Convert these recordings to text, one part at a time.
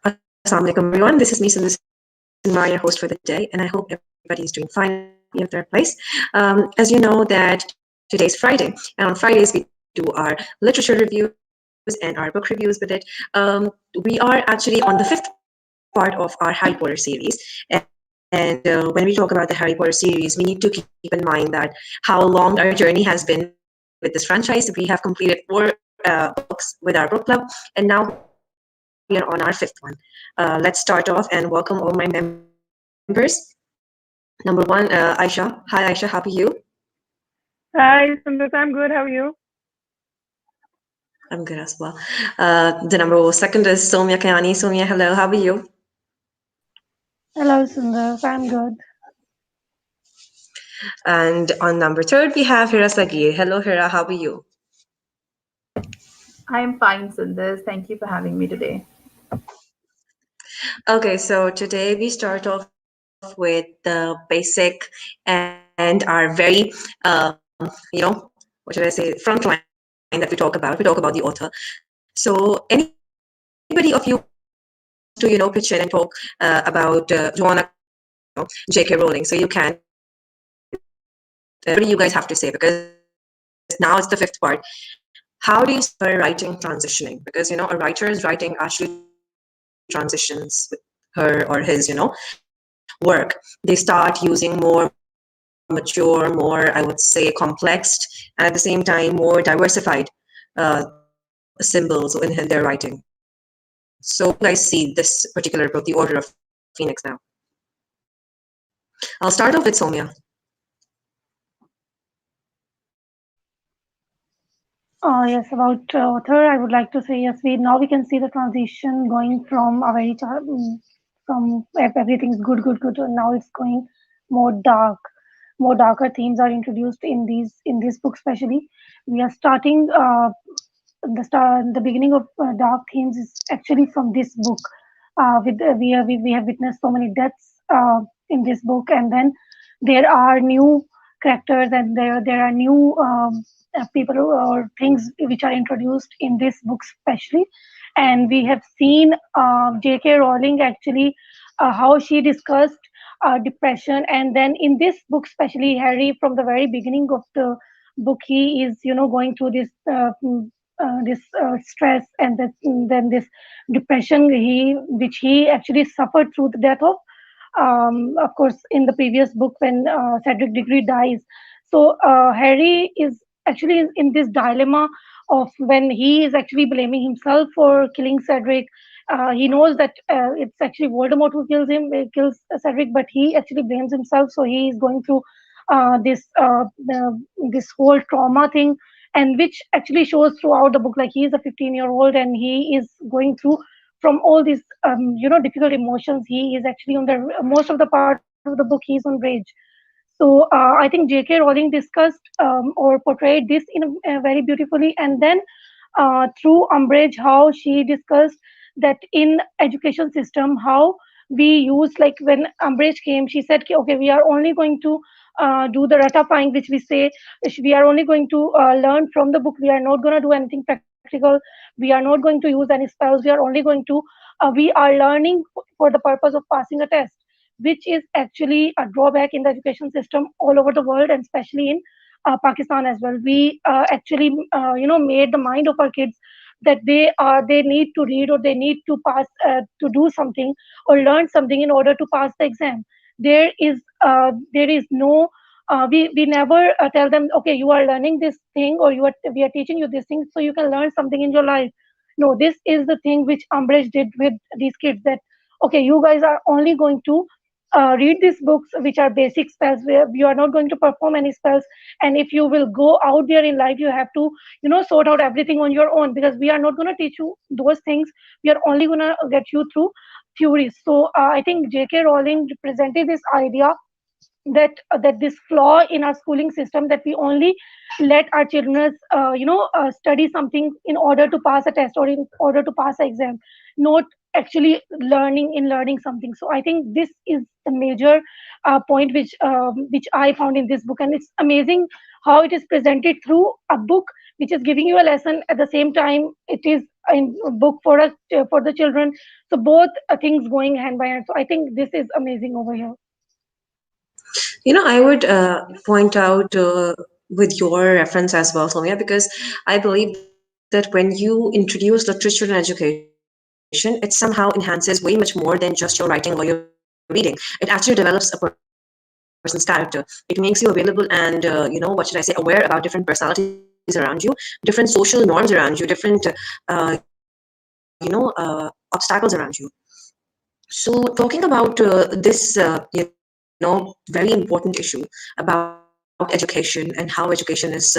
Assalamu alaikum, everyone. This is me, Sinma, your host for the day, and I hope everybody is doing fine in their place. As you know, that today's Friday, and on Fridays we do our literature reviews and our book reviews with it. We are actually on the fifth part of our Harry Potter series, and when we talk about the Harry Potter series, we need to keep in mind that how long our journey has been with this franchise. We have completed 4 books with our book club, and now we are on our fifth one. Let's start off and welcome all my members. Number 1, Aisha. Hi, Aisha. How are you? Hi, Sundar. I'm good. How are you? I'm good as well. The number second is Somya Kayani. Somya, hello. How are you? Hello, Sundar. I'm good. And on number third, we have Hira Sagir. Hello, Hira. How are you? I'm fine, Sundar. Thank you for having me today. Okay, so today we start off with the basic and our very, what should I say, front line that we talk about. We talk about the author. So anybody of you who wants to, pitch in and talk about Joanna, J.K. Rowling, so you can. What do you guys have to say? Because now it's the fifth part. How do you see her writing transitioning? Because a writer is writing actually transitions with her or his, work. They start using more mature, more, I would say, complex, and at the same time more diversified symbols in their writing. So how do you guys see this particular book, The Order of Phoenix now? I'll start off with Somya. Yes, about author, I would like to say yes. We can see the transition going from a from everything's good, and now it's going more dark. More darker themes are introduced in this book, especially. We are starting the beginning of dark themes is actually from this book. We have witnessed so many deaths in this book, and then there are new characters, and there are new people or things which are introduced in this book, especially. And we have seen J.K. Rowling actually how she discussed depression, and then in this book, especially Harry, from the very beginning of the book, he is going through this stress, and then this depression which he actually suffered through the death of course, in the previous book when Cedric Diggory dies. So Harry is actually in this dilemma of when he is actually blaming himself for killing Cedric. He knows that it's actually Voldemort who kills Cedric, but he actually blames himself. So he is going through this whole trauma thing, and which actually shows throughout the book. Like, he is a 15-year-old, and he is going through from all these difficult emotions. He is actually on the most of the part of the book he's on rage. So I think J.K. Rowling discussed or portrayed this very beautifully, and then through Umbridge, how she discussed that in education system, how we use, like, when Umbridge came, she said, okay, we are only going to do the ratifying, which we say we are only going to learn from the book. We are not going to do anything practical. We are not going to use any spells. We are only going to we are learning for the purpose of passing a test, which is actually a drawback in the education system all over the world, and especially in Pakistan as well. We actually, made the mind of our kids that they need to read, or they need to pass to do something or learn something in order to pass the exam. There is no we never tell them, okay, you are learning this thing, or we are teaching you this thing so you can learn something in your life. No, this is the thing which Umbridge did with these kids, that okay, you guys are only going to read these books which are basic spells, where you are not going to perform any spells. And if you will go out there in life, you have to sort out everything on your own, because we are not going to teach you those things. We are only going to get you through theories. So I think J.K. Rowling represented this idea that this flaw in our schooling system, that we only let our children study something in order to pass a test or in order to pass an exam, not actually learning something. So I think this is the major point which I found in this book, and it's amazing how it is presented through a book, which is giving you a lesson at the same time. It is a book for us, for the children. So both things going hand by hand. So I think this is amazing over here. I would point out with your reference as well, Soumya, because I believe that when you introduce literature in education, it somehow enhances way much more than just your writing or your reading. It actually develops a person's character. It makes you available and, what should I say, aware about different personalities around you, different social norms around you, different, obstacles around you. So, talking about this, very important issue about education and how education is,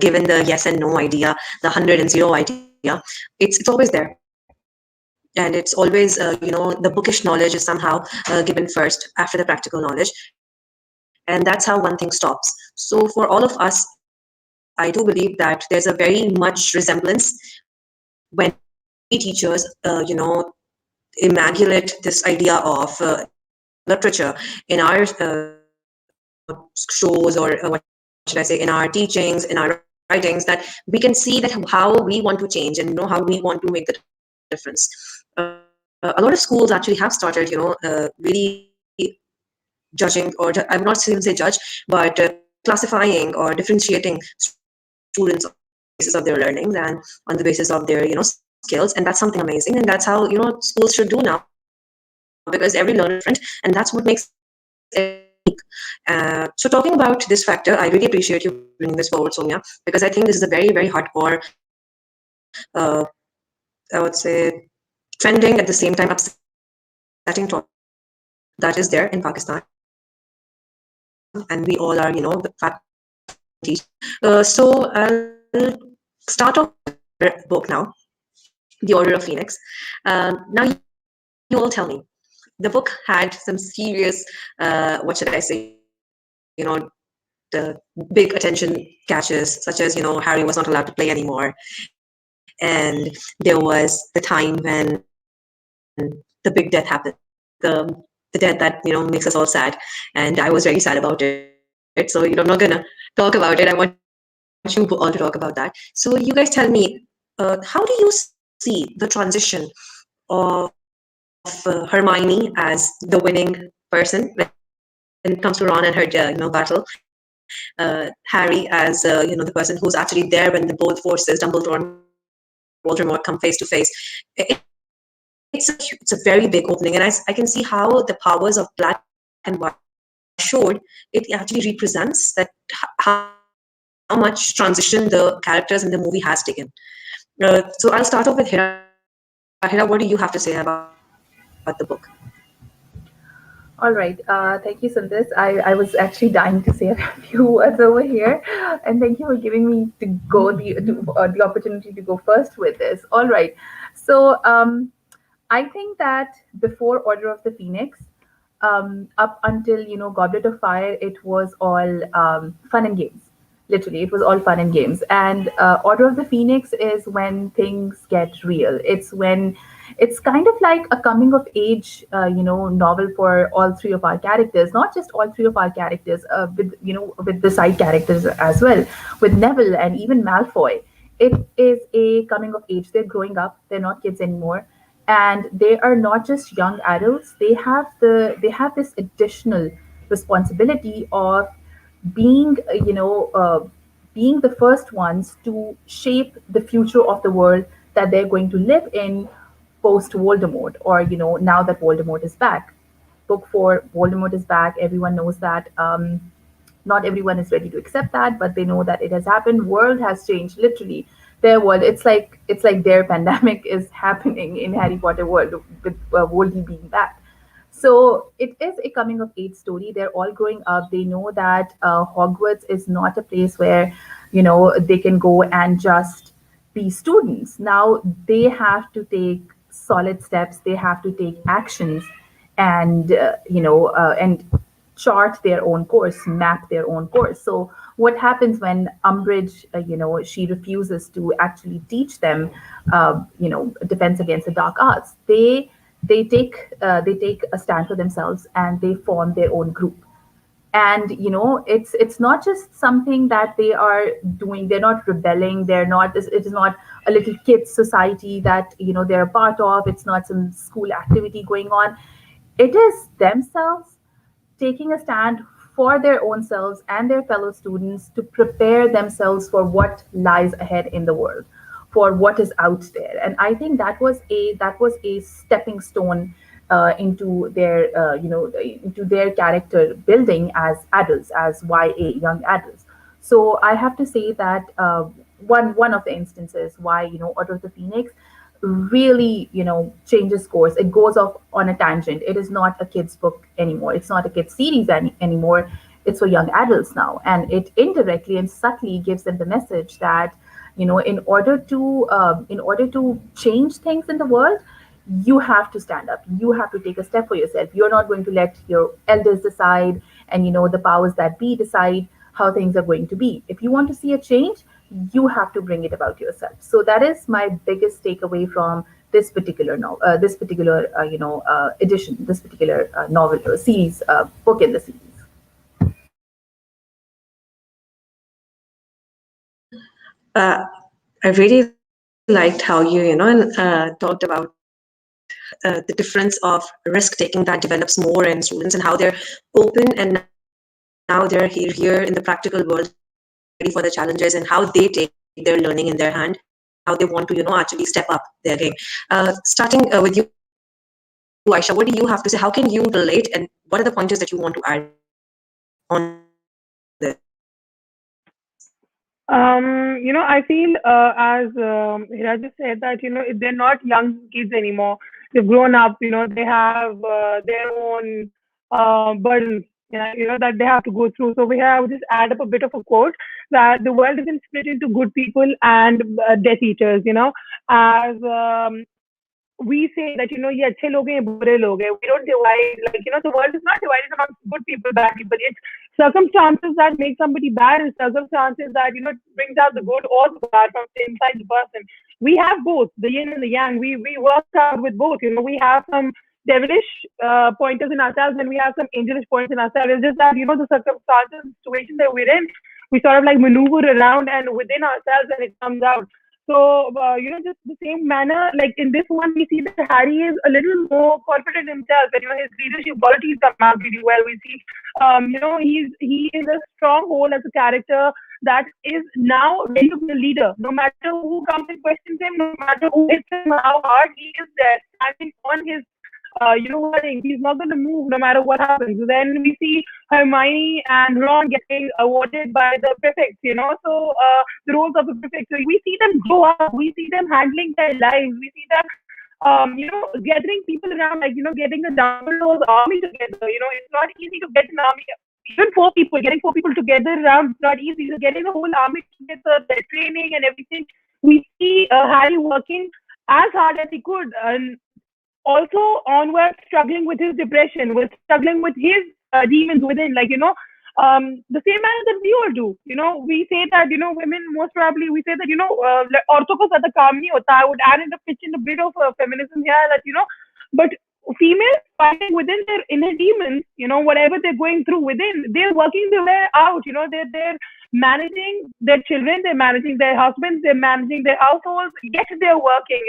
given the yes and no idea, the 100 and 0 idea, it's always there. And it's always, the bookish knowledge is somehow given first after the practical knowledge. And that's how one thing stops. So for all of us, I do believe that there's a very much resemblance when we teachers, immaculate this idea of literature in our, shows, or what should I say, in our teachings, in our writings, that we can see that how we want to change and how we want to make the difference. A lot of schools actually have started, really judging, or I would not even say judge, but classifying or differentiating students on the basis of their learnings and on the basis of their, skills. And that's something amazing. And that's how, schools should do now, because every learner is different. And that's what makes everyone unique. So talking about this factor, I really appreciate you bringing this forward, Soumya, because I think this is a very, very hardcore, I would say, trending, at the same time upsetting topic that is there in Pakistan. And we all are, faculty teachers. So I'll start off with our book now, The Order of Phoenix. Now you all tell me, the book had some serious, what should I say, the big attention catches, such as, Harry was not allowed to play anymore. And there was the time when the big death happened, the death that, makes us all sad. And I was very sad about it. So, I'm not gonna talk about it. I want you all to talk about that. So you guys tell me, how do you see the transition of Hermione as the winning person when it comes to Ron and her, battle? Harry as, the person who's actually there when the both forces, Dumbledore and Voldemort, come face to face. It's a very big opening, and I can see how the powers of Black and White showed. It actually represents that how much transition the characters in the movie has taken. So I'll start off with Hira. Hira, what do you have to say about the book? All right. Thank you, Sundar. I was actually dying to say a few words over here, and thank you for giving me the opportunity to go first with this. All right. So I think that before Order of the Phoenix, up until Goblet of Fire, it was all fun and games. Literally, it was all fun and games. And Order of the Phoenix is when things get real. It's kind of like a coming of age, novel for all three of our characters. Not just all three of our characters, with the side characters as well, with Neville and even Malfoy. It is a coming of age. They're growing up. They're not kids anymore, and they are not just young adults. They have this additional responsibility of being being the first ones to shape the future of the world that they're going to live in post Voldemort, or now that Voldemort is back. Book 4, Voldemort is back. Everyone knows that. Not everyone is ready to accept that, but they know that it has happened. World has changed, literally. Their world, it's like their pandemic is happening in Harry Potter world with Voldy being back. So it is a coming of age story. They're all growing up. They know that Hogwarts is not a place where they can go and just be students. Now they have to take solid steps. They have to take actions, and and chart their own course, map their own course. So what happens when Umbridge, she refuses to actually teach them, defense against the dark arts? They take a stand for themselves, and they form their own group. And it's not just something that they are doing. They're not rebelling. It is not a little kids society that they're a part of. It's not some school activity going on. It is themselves taking a stand for their own selves and their fellow students to prepare themselves for what lies ahead in the world, for what is out there. And I think that was a stepping stone into their into their character building as adults, as YA young adults. So I have to say that one of the instances why Order of the Phoenix really changes course. It goes off on a tangent. It is not a kid's book anymore. It's not a kid's series anymore. It's for young adults now, and it indirectly and subtly gives them the message that in order to change things in the world, you have to stand up. You have to take a step for yourself. You're not going to let your elders decide and the powers that be decide how things are going to be. If you want to see a change, you have to bring it about yourself. So that is my biggest takeaway from this particular edition, this particular novel or series, book in the series. I really liked how you talked about the difference of risk taking that develops more in students, and how they're open and now they're here in the practical world, ready for the challenges, and how they take their learning in their hand, how they want to actually step up their game. Starting with you, Aisha, what do you have to say? How can you relate, and what are the pointers that you want to add on this? I feel as Hira just said that they're not young kids anymore. They've grown up. They have their own burdens. That they have to go through. So we have just add up a bit of a quote that the world isn't split into good people and Death Eaters. As we say that ye अच्छे लोग हैं, बुरे लोग हैं. We don't divide, the world is not divided among good people, bad people. It's circumstances that make somebody bad, and circumstances that brings out the good or the bad from inside the person. We have both, the yin and the yang. We work out with both. We have some devilish pointers in ourselves, and we have some angelish points in ourselves. It's just that the circumstances, situation that we're in, we sort of maneuver around and within ourselves, and it comes out. So, just the same manner, like in this one, we see that Harry is a little more confident in himself, and his leadership qualities come out really well. We see, he is a stronghold as a character that is now ready to be a leader. No matter who comes and questions him, no matter who hits him, how hard, he is there, standing on his he's not going to move no matter what happens. Then we see Hermione and Ron getting awarded by the prefects, so the roles of the prefects. So we see them grow up, we see them handling their lives, we see them, gathering people around, getting the Dumbledore's army together. It's not easy to get an army. Even getting four people together around, it's not easy. So getting the whole army together, their training and everything, we see Harry working as hard as he could, and also onward struggling with his depression, struggling with his demons within, the same manner that we all do. We say that, women, most probably, we say that, औरतों को ज़्यादा काम नहीं होता. I would add in a bit of feminism here that, but females fighting within their inner demons, whatever they're going through within, they're working their way out. They're managing their children, they're managing their husbands, they're managing their households, yet they're working,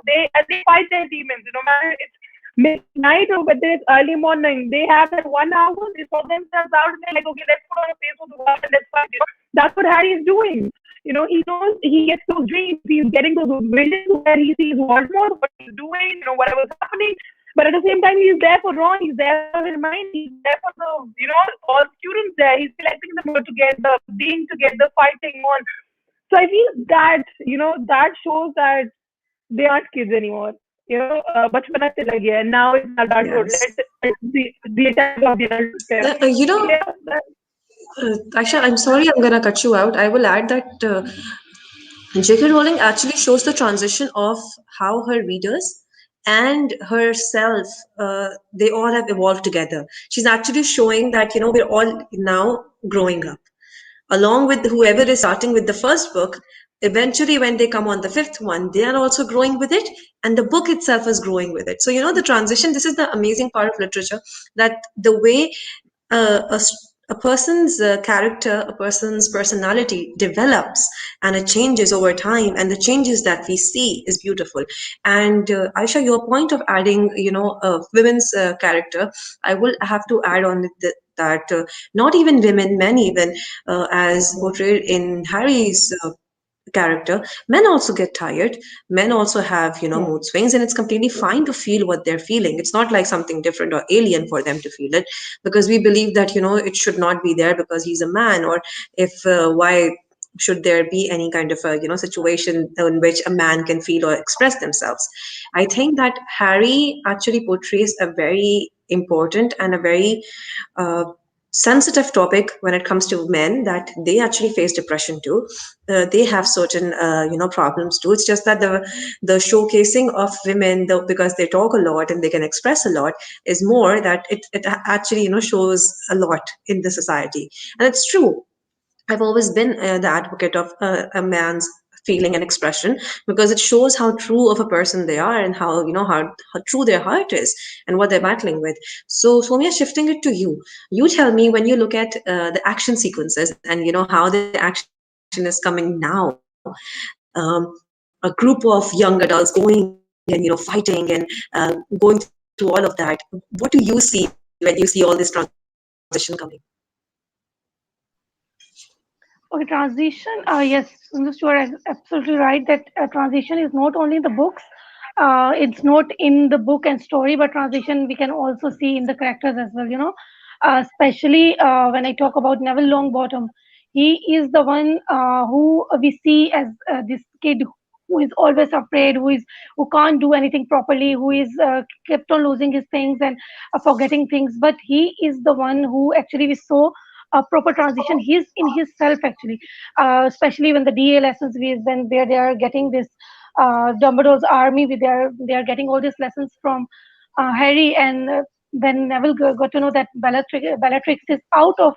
they fight their demons, no matter it's midnight or whether it's early morning. They have that 1 hour, they sort themselves out, and they're like, okay, let's put on a face for the world and let's fight. That's what Harry is doing. He knows, he gets those dreams, he's getting those visions where he sees Voldemort, what he's doing, whatever's happening. But at the same time, he's there for Ron, he's there for Hermione, he's there for the, all students there. He's collecting them all together, being together, fighting on. So I feel that, that shows that they aren't kids anymore. Bachpana se lag gaya, and now it's adulthood. Yes. The attack of the adulthood. Aisha, I'm sorry, I'm going to cut you out. I will add that J.K. Rowling actually shows the transition of how her readers and herself, they all have evolved together. She's actually showing that, we're all now growing up. Along with whoever is starting with the first book, eventually when they come on the fifth one, they are also growing with it, and the book itself is growing with it. So, the transition, this is the amazing part of literature, that the way a a person's character, a person's personality develops and it changes over time, and the changes that we see is beautiful. And Aisha, your point of adding, women's character, I will have to add on that not even women, men even, as portrayed in Harry's character, men also get tired, men also have mood swings, and it's completely fine to feel what they're feeling. It's not like something different or alien for them to feel it, because we believe that it should not be there because he's a man, or if why should there be any kind of a situation in which a man can feel or express themselves. I think that Harry actually portrays a very important and a very uh, sensitive topic when it comes to men, that they actually face depression too. They have certain problems too. It's just that the showcasing of women, though, because they talk a lot and they can express a lot, is more that it actually shows a lot in the society. And it's true, I've always been the advocate of a man's feeling and expression, because it shows how true of a person they are, and how how true their heart is and what they're battling with. So Somya, shifting it to you, you tell me, when you look at the action sequences and how the action is coming now, a group of young adults going and fighting and going through all of that, what do you see when you see all this transition coming? Okay, transition. Yes, Sundus, you are absolutely right that transition is not only in the books. It's not in the book and story, but transition we can also see in the characters as well. Especially when I talk about Neville Longbottom, he is the one who we see as this kid who is always afraid, who can't do anything properly, who is kept on losing his things and forgetting things. But he is the one who actually we saw a proper transition. He's in his self actually, especially when the DA lessons when they are getting this Dumbledore's army, with they are getting all these lessons from Harry, and when Neville got to know that Bellatrix is out of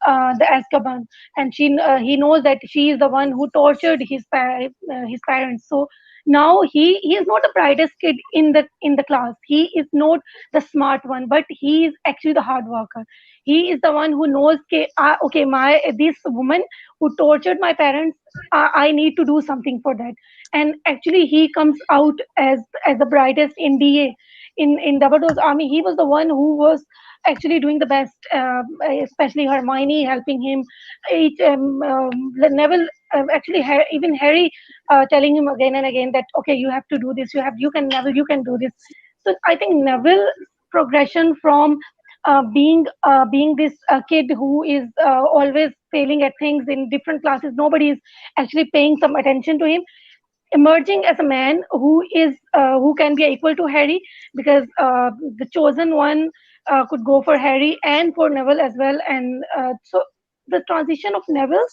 the Azkaban, and he knows that she is the one who tortured his parents. So now he is not the brightest kid in the class. He is not the smart one, but he is actually the hard worker. He is the one who knows, okay, my this woman who tortured my parents, I need to do something for that. And actually, he comes out as the brightest in DA in Dumbledore's army. He was the one who was actually doing the best, especially Hermione helping him. Neville, actually, even Harry, telling him again and again that okay, you have to do this. You can Neville, you can do this. So I think Neville progression from being this kid who is always failing at things in different classes, nobody is actually paying some attention to him, emerging as a man who can be equal to Harry, because the chosen one could go for Harry and for Neville as well. And so the transition of Neville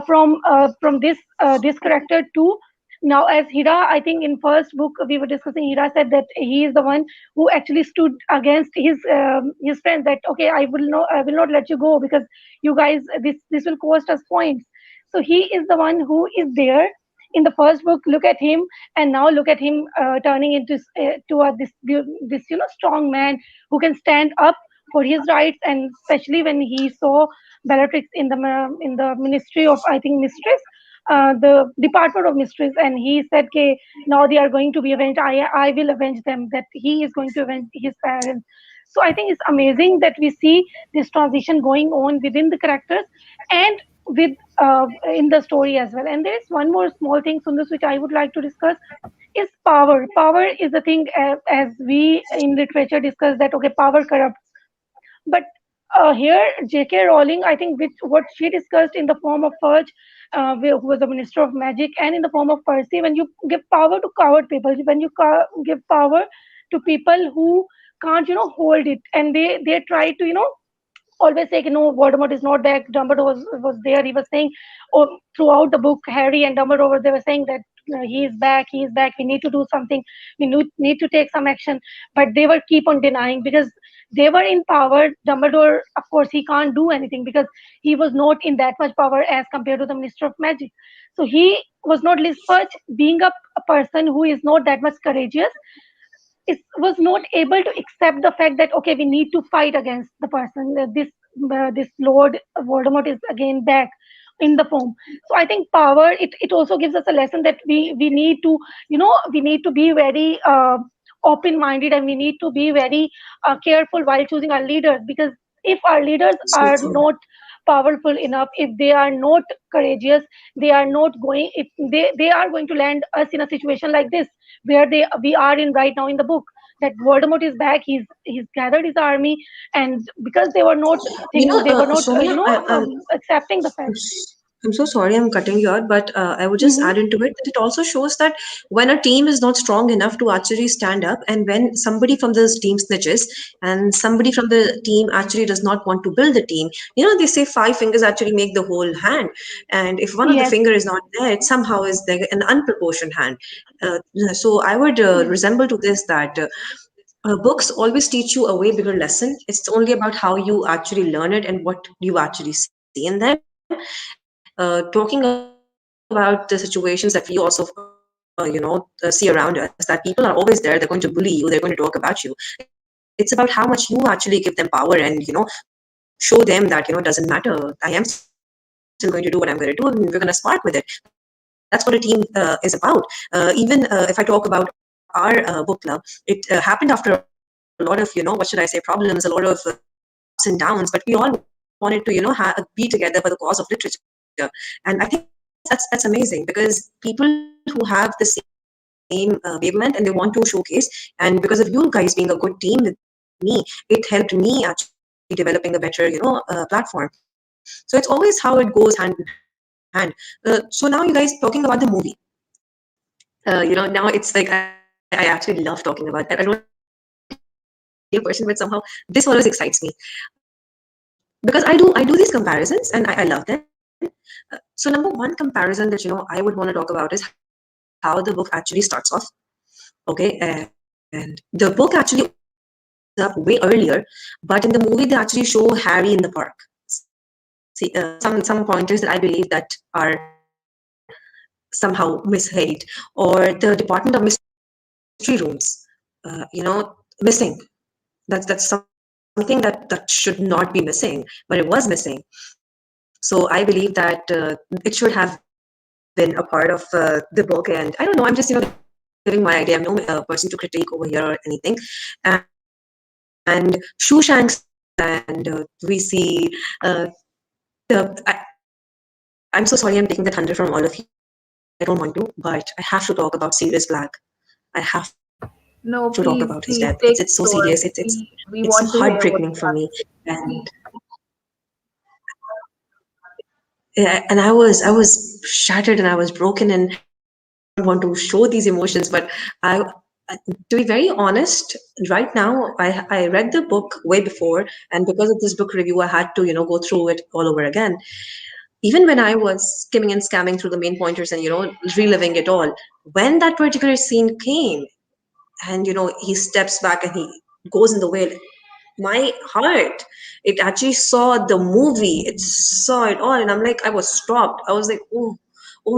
from this character to now as Hira, I think in first book we were discussing, Hira said that he is the one who actually stood against his friends, that okay, I will not let you go because you guys, this will cost us points. So he is the one who is there in the first book. Look at him, and now look at him turning into this strong man who can stand up for his rights. And especially when he saw Bellatrix in the ministry of, I think, mistress, the department of mistress, and he said, "Okay, now they are going to be avenged. I will avenge them." That he is going to avenge his parents. So I think it's amazing that we see this transition going on within the characters and with in the story as well. And there is one more small thing, Sundus, which I would like to discuss, is power. Power is the thing, as we in literature discuss that okay, power corrupts. But here, J.K. Rowling, I think, which what she discussed in the form of Fudge, who was the Minister of Magic, and in the form of Percy, when you give power to coward people, when you give power to people who can't, hold it, and they try to, always say, no, Voldemort is not there. Dumbledore was there. He was saying, oh, throughout the book, Harry and Dumbledore, they were saying that he is back, he is back. We need to do something. We need to take some action. But they were keep on denying because they were in power. Dumbledore, of course, he can't do anything because he was not in that much power as compared to the Minister of Magic. So he was not Lispert, being a person who is not that much courageous, was not able to accept the fact that okay, we need to fight against the person, this this Lord Voldemort is again back in the form. So I think power, it also gives us a lesson that we need to, we need to be very open minded, and we need to be very careful while choosing our leaders, because if our leaders So are true. not powerful enough, if they are not courageous, they are not going, if they are going to land us in a situation like this, where they we are in right now in the book, that Voldemort is back. He's gathered his army, and because they were not they were not Soumya, accepting the fact. I'm so sorry I'm cutting you out, but I would just Hmm. add into it that it also shows that when a team is not strong enough to actually stand up, and when somebody from this team snitches, and somebody from the team actually does not want to build the team, they say five fingers actually make the whole hand. And if one of the Yes. finger is not there, it somehow is there an unproportioned hand. Uh, so I would resemble to this that. Books always teach you a way bigger lesson. It's only about how you actually learn it and what you actually see in them. Talking about the situations that we also, see around us, that people are always there. They're going to bully you. They're going to talk about you. It's about how much you actually give them power and, show them that, it doesn't matter. I am still going to do what I'm going to do, and we're going to spark with it. That's what a team is about. Even if I talk about our book club, it happened after a lot of, what should I say, problems, a lot of ups and downs, but we all wanted to, be together for the cause of literature. And I think that's amazing, because people who have the same wavelength and they want to showcase, and because of you guys being a good team with me, it helped me actually developing a better, platform. So it's always how it goes hand in hand. So now you guys talking about the movie. Now it's like I actually love talking about that. I don't want to be a person, but somehow this always excites me, because I do these comparisons and I love them. So number one comparison that I would want to talk about is how the book actually starts off. Okay, and the book actually opens up way earlier, but in the movie they actually show Harry in the park. See, some pointers that I believe that are somehow misheard, or the Department of Mystery Rooms, missing. That's something that should not be missing, but it was missing. So I believe that it should have been a part of the book. And I don't know, I'm just giving my idea. I'm no person to critique over here or anything. And Shushanks, and we see the. I'm so sorry, I'm taking the thunder from all of you. I don't want to, but I have to talk about Sirius Black. I have to talk about his death. It's so serious. No, please, please It's take so the floor. heartbreaking for me, We want to hear what you and have to say. and I was shattered and I was broken, and I don't want to show these emotions, but I, to be very honest, right now I read the book way before, and because of this book review, I had to go through it all over again. Even when I was skimming and scamming through the main pointers and reliving it all, when that particular scene came, and he steps back and he goes in the whale, my heart, it actually saw the movie, it saw it all, and I'm like, I was stopped. I was like, oh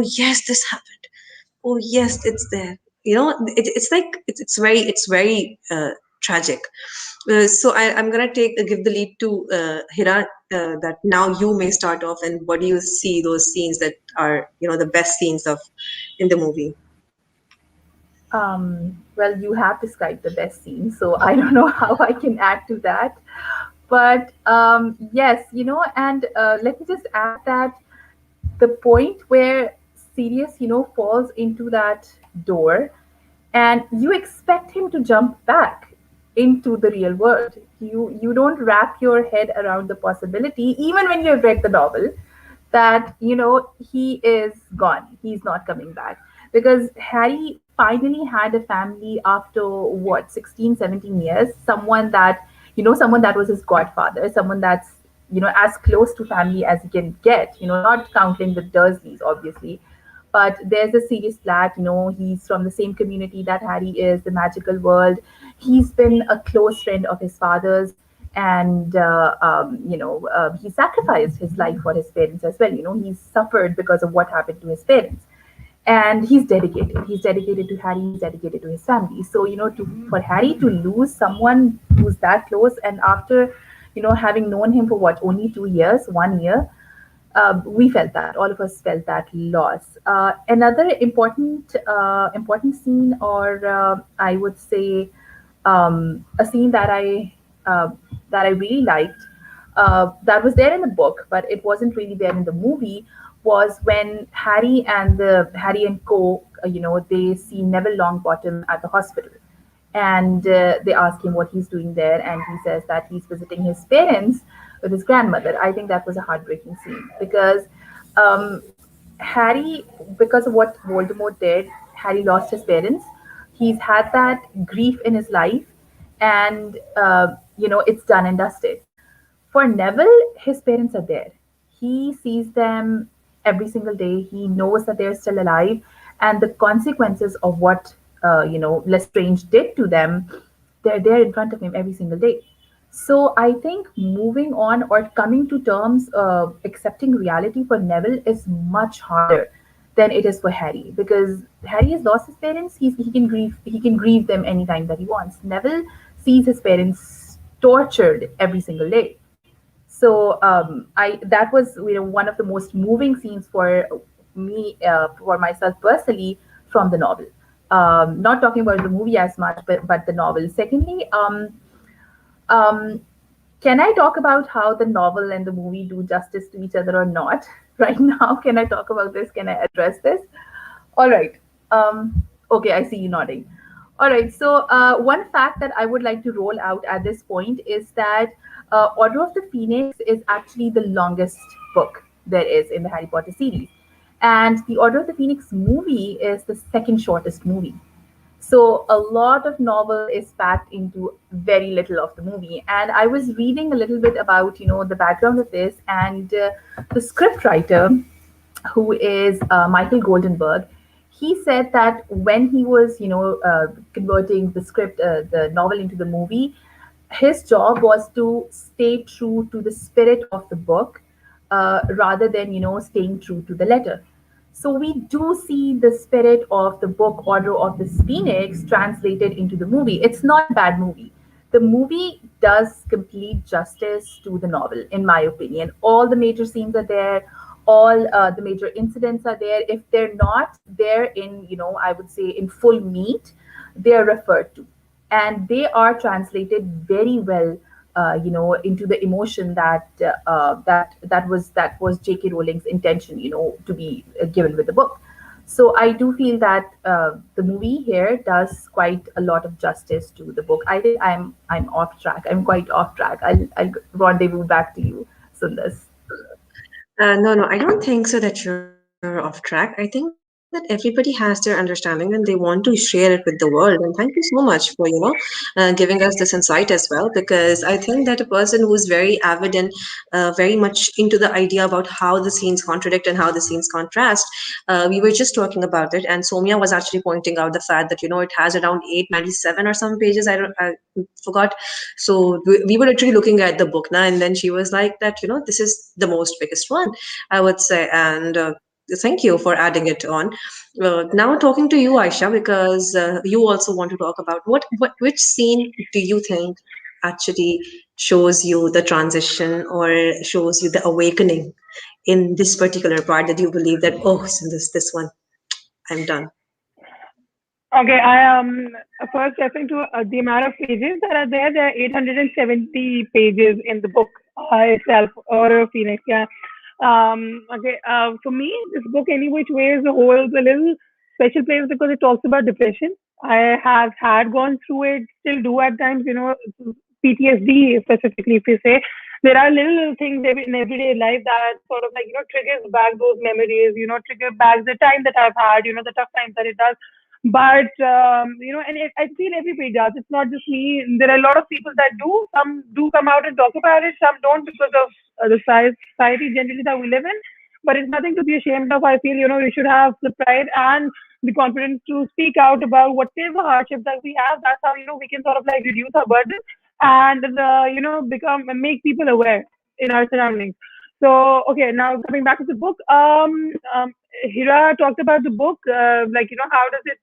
yes, this happened. Oh yes, it's there. It's like it's very tragic. So I'm gonna give the lead to Hira, that now you may start off, and what do you see those scenes that are the best scenes of in the movie? Well, you have described the best scene, so I don't know how I can add to that. But yes, and let me just add that the point where Sirius, falls into that door, and you expect him to jump back into the real world. You don't wrap your head around the possibility, even when you've read the novel, that he is gone. He's not coming back, because Harry finally had a family after what, 16, 17 years. Someone that was his godfather, someone that's as close to family as he can get, not counting the Dursleys, obviously. But there's a Sirius Black, he's from the same community that Harry is, the magical world. He's been a close friend of his father's, and he sacrificed his life for his parents as well. He's suffered because of what happened to his parents, and he's dedicated to Harry, he's dedicated to his family. So for Harry to lose someone who's that close, and after having known him for what, only 2 years, 1 year, we felt that, all of us felt that loss. Another important scene, or I would say a scene that I really liked, that was there in the book, but it wasn't really there in the movie, was when Harry and Co. They see Neville Longbottom at the hospital, and they ask him what he's doing there, and he says that he's visiting his parents with his grandmother. I think that was a heartbreaking scene because um, Harry, because of what Voldemort did, Harry lost his parents. He's had that grief in his life, and it's done and dusted. For Neville, his parents are there. He sees them every single day. He knows that they're still alive, and the consequences of what Lestrange did to them, they're there in front of him every single day. So I think moving on or coming to terms, accepting reality for Neville is much harder than it is for Harry, because Harry has lost his parents. He can grieve them anytime that he wants. Neville sees his parents tortured every single day. So I that was one of the most moving scenes for me, for myself personally, from the novel. Not talking about the movie as much, but the novel. Secondly, um, can I talk about how the novel and the movie do justice to each other or not? Right now, can I talk about this? Can I address this? All right. Okay, I see you nodding. All right. So, one fact that I would like to roll out at this point is that Order of the Phoenix is actually the longest book there is in the Harry Potter series. And the Order of the Phoenix movie is the second shortest movie. So a lot of novel is packed into very little of the movie. And I was reading a little bit about, the background of this, and the script writer, who is Michael Goldenberg, he said that when he was, converting the script, the novel into the movie, his job was to stay true to the spirit of the book, rather than staying true to the letter. So we do see the spirit of the book Order of the Phoenix translated into the movie. It's not a bad movie. The movie does complete justice to the novel, in my opinion. All the major scenes are there. All the major incidents are there. If they're not there in, I would say in full meat, they are referred to, and they are translated very well, into the emotion that was J.K. Rowling's intention, to be given with the book. So I do feel that the movie here does quite a lot of justice to the book. I think I'm off track. I'm quite off track. I'll rendezvous back to you, Sundas. No, I don't think so that you're off track. I think that everybody has their understanding and they want to share it with the world. And thank you so much for, giving us this insight as well, because I think that a person who's very avid and very much into the idea about how the scenes contradict and how the scenes contrast, we were just talking about it. And Somya was actually pointing out the fact that, it has around 897 or some pages. I forgot. So we were actually looking at the book now, and then she was like that, this is the most biggest one, I would say. And thank you for adding it on. Now talking to you, Aisha, because you also want to talk about which scene do you think actually shows you the transition or shows you the awakening in this particular part, that you believe that, oh, so this one, I'm done. Okay, I am first referring to the amount of pages that are there. There are 870 pages in the book itself, Order of Phoenix. Yeah. Okay. For me, this book, any which ways, holds a little special place because it talks about depression. I have had gone through it, still do at times. PTSD specifically, if you say. There are little things in everyday life that sort of triggers back those memories. Trigger back the time that I've had. The tough times that it does. But I feel everybody does. It's not just me. There are a lot of people that do. Some do come out and talk about it. Some don't because of the society generally that we live in. But it's nothing to be ashamed of. I feel we should have the pride and the confidence to speak out about whatever hardship that we have. That's how we can sort of reduce our burden and become make people aware in our surroundings. So okay, now coming back to the book. Hira talked about the book, how does it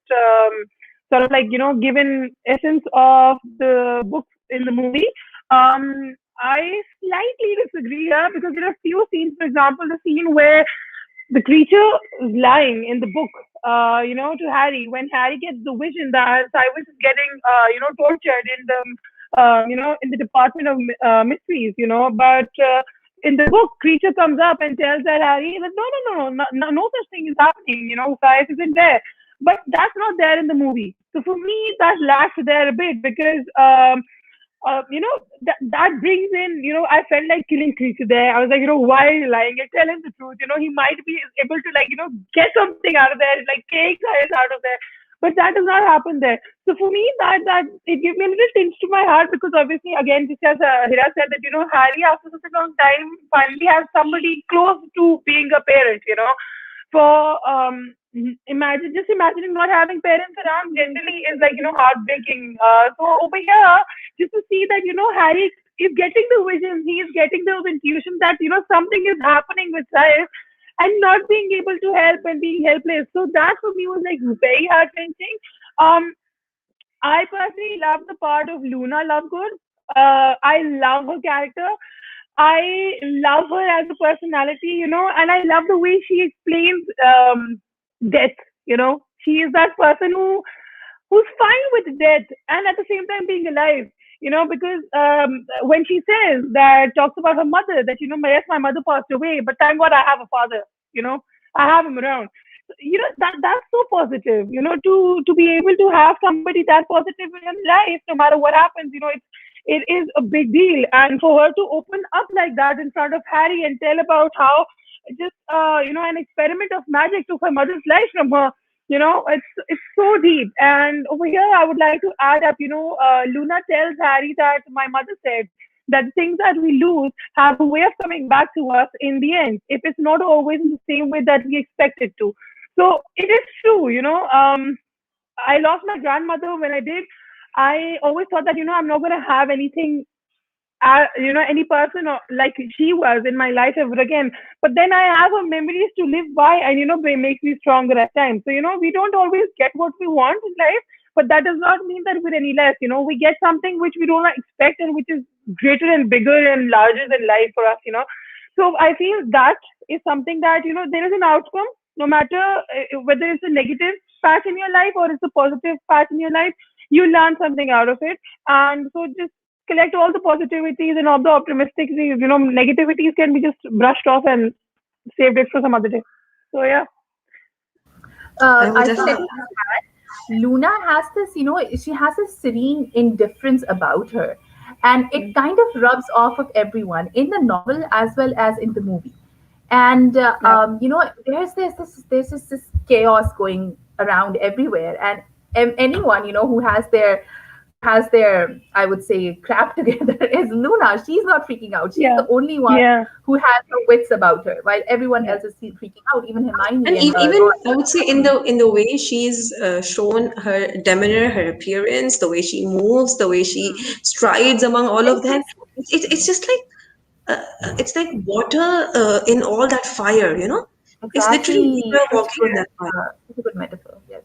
sort of give an essence of the book in the movie. I slightly disagree here because there are few scenes. For example, the scene where the creature is lying in the book, to Harry, when Harry gets the vision that Cyrus is getting, tortured in the, in the Department of Mysteries, but in the book, creature comes up and tells that Harry that no such thing is happening, Cyrus isn't there. But that's not there in the movie. So for me, that lacks there a bit because, that brings in, I felt like killing creature there. I was like, why are you lying? Tell him the truth. He might be able to like, get something out of there, like cake out of there. But that does not happen there. So for me, that it gave me a little tinge to my heart because obviously, again, just as Hira said that Harry after such a long time finally has somebody close to being a parent. For imagining not having parents around generally is like heartbreaking. So over here, just to see that Harry is getting the visions, he is getting those intuitions that something is happening with life, and not being able to help and being helpless. So that for me was like very heart wrenching. Um, I personally love the part of Luna Lovegood. I love her character. I love her as a personality, and I love the way she explains death. She is that person who's fine with death and at the same time being alive. Because when she says that, talks about her mother, that yes, my mother passed away, but thank God I have a father. I have him around. That's so positive. To be able to have somebody that positive in your life, no matter what happens, it is a big deal. And for her to open up like that in front of Harry and tell about how just an experiment of magic took her mother's life from her, it's so deep. And over here, I would like to add up. Luna tells Harry that my mother said that things that we lose have a way of coming back to us in the end, if it's not always in the same way that we expect it to. So it is true. I lost my grandmother when I did. I always thought that I'm not going to have anything, any person like she was in my life ever again. But then I have her memories to live by, and they make me stronger at times. So we don't always get what we want in life, but that does not mean that we're any less. We get something which we don't expect and which is greater and bigger and larger than life for us. So I feel that is something that there is an outcome, no matter whether it's a negative patch in your life or it's a positive patch in your life. You learn something out of it, and so just collect all the positivities and all the optimistic things. Negativities can be just brushed off and saved it for some other day. So yeah. I I would think definitely. Luna has this, she has a serene indifference about her, and it kind of rubs off of everyone in the novel as well as in the movie. And Yeah. there's this chaos going around everywhere, and anyone who has their I would say crap together is Luna. She's not freaking out. She's Yeah. the only one Yeah. who has her wits about her, while everyone Yeah. else is freaking out. Even Hermione And and even Ron. I would say in the way she's shown her demeanor, her appearance, the way she moves, the way she strides among all of them, it's just like it's like water in all that fire, It's literally Exactly. water walking in that fire. Such a good metaphor. Yes.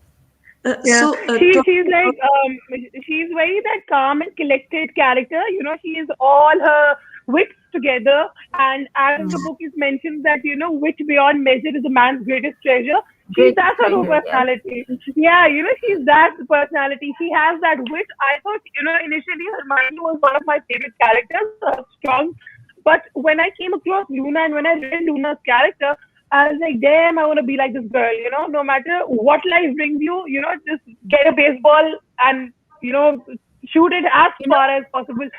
Yeah, So she's talking like about she's very that calm and collected character. She is all her wits together, and as in the book is mentioned that wit beyond measure is a man's greatest treasure. She's Greatest that sort of treasure. Yes. personality. Yeah, she's that personality. She has that wit. I thought initially Hermione was one of my favorite characters, strong. But when I came across Luna and when I read Luna's character, I was like, damn, I want to be like this girl, no matter what life brings you, just get a baseball and, shoot it as You know, far as possible.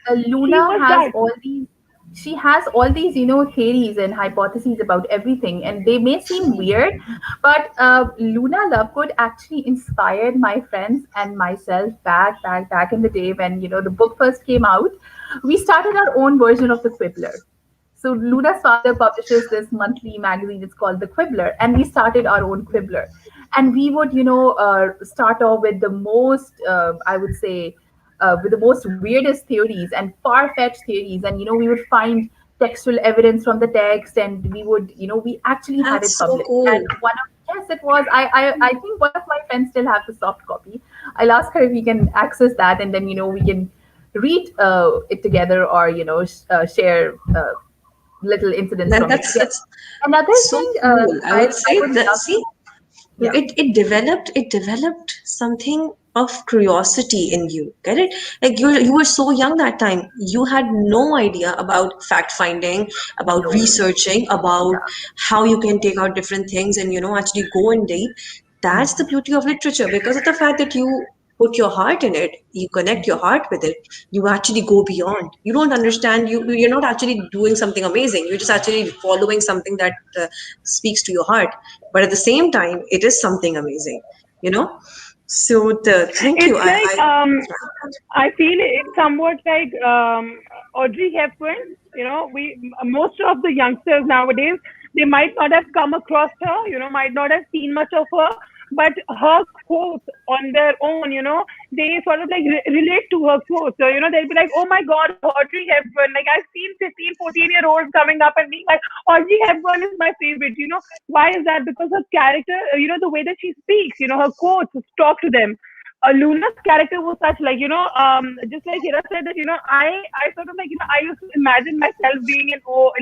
She Luna was has that. all these. She has all these, theories and hypotheses about everything, and they may seem weird, but Luna Lovegood actually inspired my friends and myself back in the day when the book first came out. We started our own version of the Quibbler. So Luna's father publishes this monthly magazine. It's called The Quibbler, and we started our own Quibbler. And we would, start off with the most, I would say, with the most weirdest theories and far-fetched theories, and we would find textual evidence from the text, and we would, we actually had it that's so published. And cool. one of yes, it was. I think one of my friends still have the soft copy. I'll ask her if we can access that, and then we can read it together, or share little incidents from it That's together. that's Another so thing cool. I would I say would that, love see, yeah. it developed something of curiosity in you. Get it? Like you were so young that time. You had no idea about fact finding, about No. researching, about Yeah. how you can take out different things and actually go in deep. That's the beauty of literature, because of the fact that you put your heart in it, you connect your heart with it, you actually go beyond. You don't understand, you're not actually doing something amazing, you're just actually following something that speaks to your heart, but at the same time it is something amazing, you know so thank you. It's like I I feel it's somewhat like Audrey Hepburn. Most of the youngsters nowadays, they might not have come across her, might not have seen much of her, but her quotes on their own, they sort of like relate to her quotes. So, they'll be like, oh my God, Audrey Hepburn. Like, I've seen 15, 14-year-olds coming up and being like, Audrey Hepburn is my favorite. Why is that? Because her character, the way that she speaks, her quotes talk to them. Luna's character was such, like, just like Hira said, that, I sort of like, I used to imagine myself being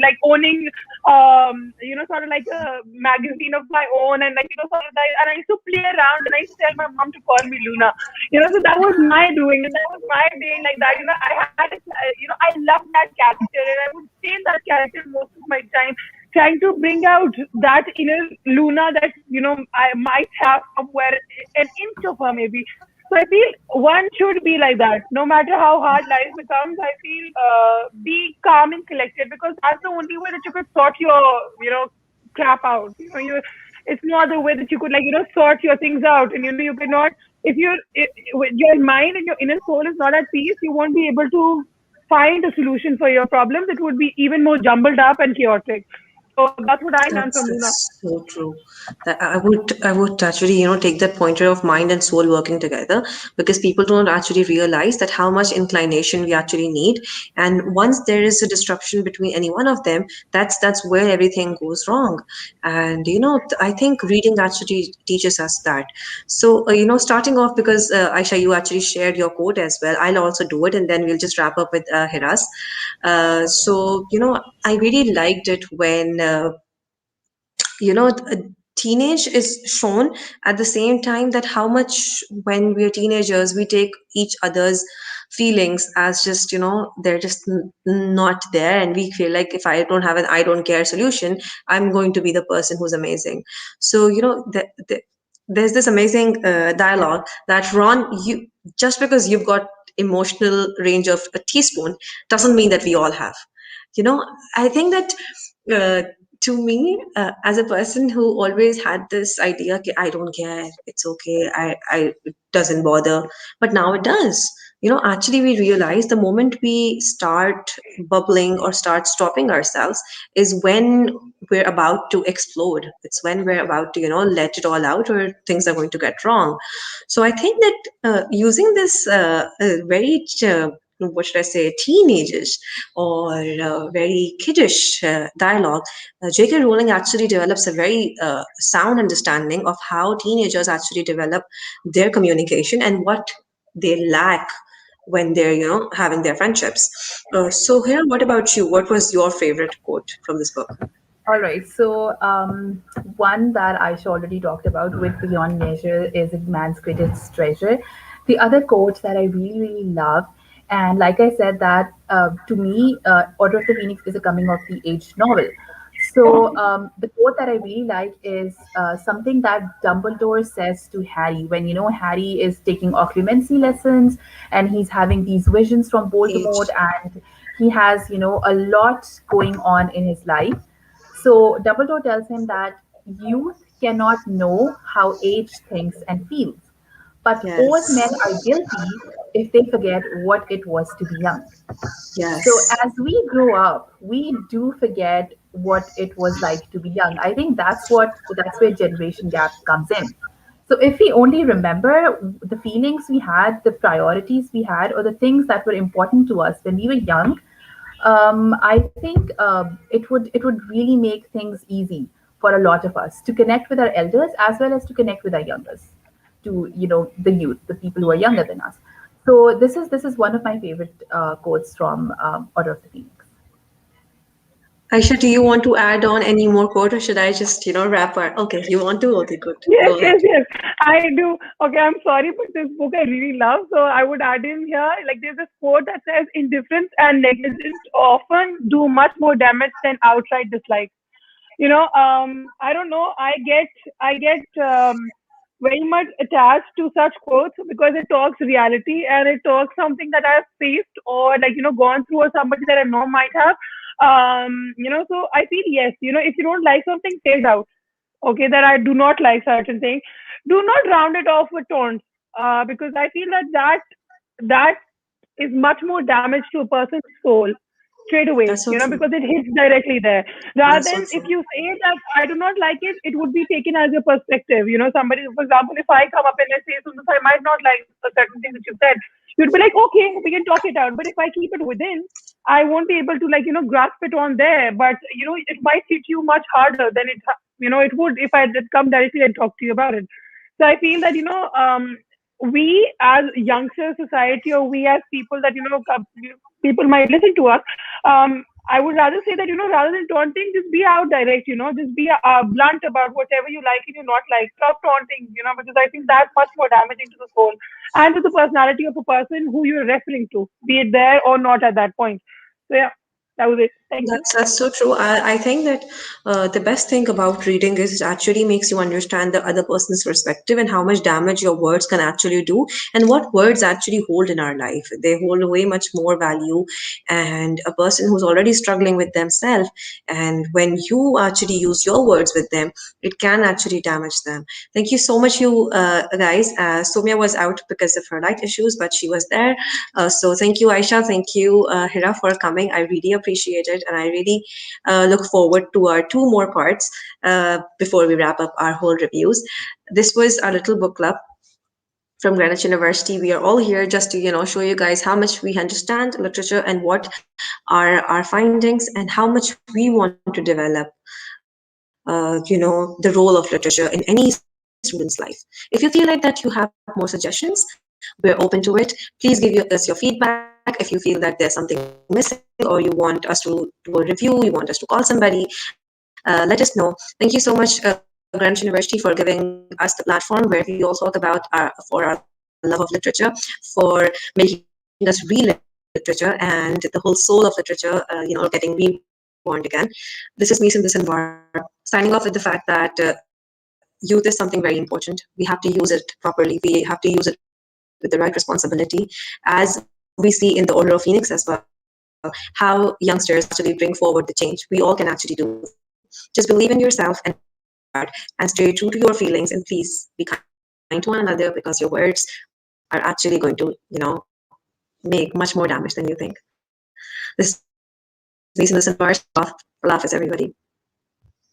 like owning, sort of like a magazine of my own, and like, sort of like, and I used to play around, and I used to tell my mom to call me Luna, so that was my doing, and that was my being like that, I had, I loved that character, and I would stay in that character most of my time, trying to bring out that inner Luna that I might have somewhere, an inch of her maybe. So I feel one should be like that. No matter how hard life becomes, I feel be calm and collected, because that's the only way that you could sort your crap out. It's no other way that you could, like, sort your things out, and you cannot, if your mind and your inner soul is not at peace, you won't be able to find a solution for your problems. It would be even more jumbled up and chaotic. So that's what I learned from Luna. That's so true. That I would actually take that pointer of mind and soul working together, because people don't actually realize that how much inclination we actually need, and once there is a disruption between any one of them, that's where everything goes wrong. And I think reading actually teaches us that. So starting off, because Aisha, you actually shared your quote as well. I'll also do it, and then we'll just wrap up with Hiras. So I really liked it when teenage is shown at the same time, that how much when we're teenagers we take each other's feelings as just they're just not there, and we feel like if I don't have an I don't care solution, I'm going to be the person who's amazing. So there's this amazing dialogue that, Ron, you, just because you've got emotional range of a teaspoon doesn't mean that we all have. I think that uh, to me, as a person who always had this idea, "Ki, I don't care, it's okay, it doesn't bother," but now it does. Actually, we realize the moment we start bubbling or start stopping ourselves is when we're about to explode. It's when we're about to, let it all out, or things are going to get wrong. So I think that using this very what should I say, teenagers or very kiddish dialogue, J.K. Rowling actually develops a very sound understanding of how teenagers actually develop their communication and what they lack when they're, having their friendships. So, here, what about you? What was your favorite quote from this book? All right. So, one that Aisha already talked about, with beyond measure is a man's greatest treasure. The other quote that I really, really love, and like I said, that to me, Order of the Phoenix is a coming of the age novel. So, the quote that I really like is something that Dumbledore says to Harry when Harry is taking occlumency lessons, and he's having these visions from Voldemort, Age. and he has a lot going on in his life. So Dumbledore tells him that youth cannot know how age thinks and feels, but old Yes. men are guilty if they forget what it was to be young. So Yes. as we grow up, we do forget what it was like to be young. I think that's where generation gap comes in. So if we only remember the feelings we had, the priorities we had, or the things that were important to us when we were young, I think it would really make things easy for a lot of us to connect with our elders as well as to connect with our youngers, to the youth, the people who are younger than us. So this is one of my favorite quotes from Order of the Phoenix. Aisha, do you want to add on any more quote, or should I just, wrap our? Okay, you want to? Okay, good. Yes, Go ahead. yes, yes. I do. Okay, I'm sorry, but this book I really love. So I would add in here, like there's this quote that says, "Indifference and negligence often do much more damage than outright dislike." I don't know. I get very much attached to such quotes because it talks reality and it talks something that I've faced or gone through, or somebody that I know might have. So I feel, yes, if you don't like something, say it out. Okay, that I do not like certain things. Do not round it off with taunts, because I feel that is much more damage to a person's soul straight away, That's so true. because it hits directly there. Rather That's so than if true. you say that I do not like it, it would be taken as your perspective. Somebody, for example, if I come up and I say something, I might not like a certain thing that you said. You'd be like, okay, we can talk it out. But if I keep it within, I won't be able to grasp it on there. But it might hit you much harder than it would if I did come directly and talk to you about it. So I feel that we as youngster society, or we as people that people might listen to us. I would rather say that rather than taunting, just be out direct. Just be blunt about whatever you like and you not like. Stop taunting. Because I think that's much more damaging to the soul and to the personality of a person who you're referring to, be it there or not at that point. So yeah, that was it. Thank you. That's so true. I think that the best thing about reading is it actually makes you understand the other person's perspective and how much damage your words can actually do, and what words actually hold in our life. They hold way much more value, and a person who's already struggling with themselves, and when you actually use your words with them, it can actually damage them. Thank you so much, you guys. Somya was out because of her light issues, but she was there. So thank you, Aisha. Thank you, Hira, for coming. I really appreciate it, and I really look forward to our two more parts before we wrap up our whole reviews. This was our little book club from Greenwich University. We are all here just to show you guys how much we understand literature and what are our findings and how much we want to develop. The role of literature in any student's life. If you feel like that you have more suggestions, we're open to it. Please give us your feedback. If you feel that there's something missing, or you want us to do a review, you want us to call somebody, let us know. Thank you so much, Greenwich University, for giving us the platform where we all talk about our love of literature, for making us relive literature and the whole soul of literature, getting reborn again. This is me, Sindhu Sanwar, signing off with the fact that youth is something very important. We have to use it properly. We have to use it with the right responsibility, as we see in the Order of Phoenix as well. How youngsters actually bring forward the change. We all can actually do it. Just believe in yourself and work hard and stay true to your feelings. And please be kind to one another, because your words are actually going to, make much more damage than you think. This is me, Sindhu Sanwar, signing off. Allah Hafiz, everybody.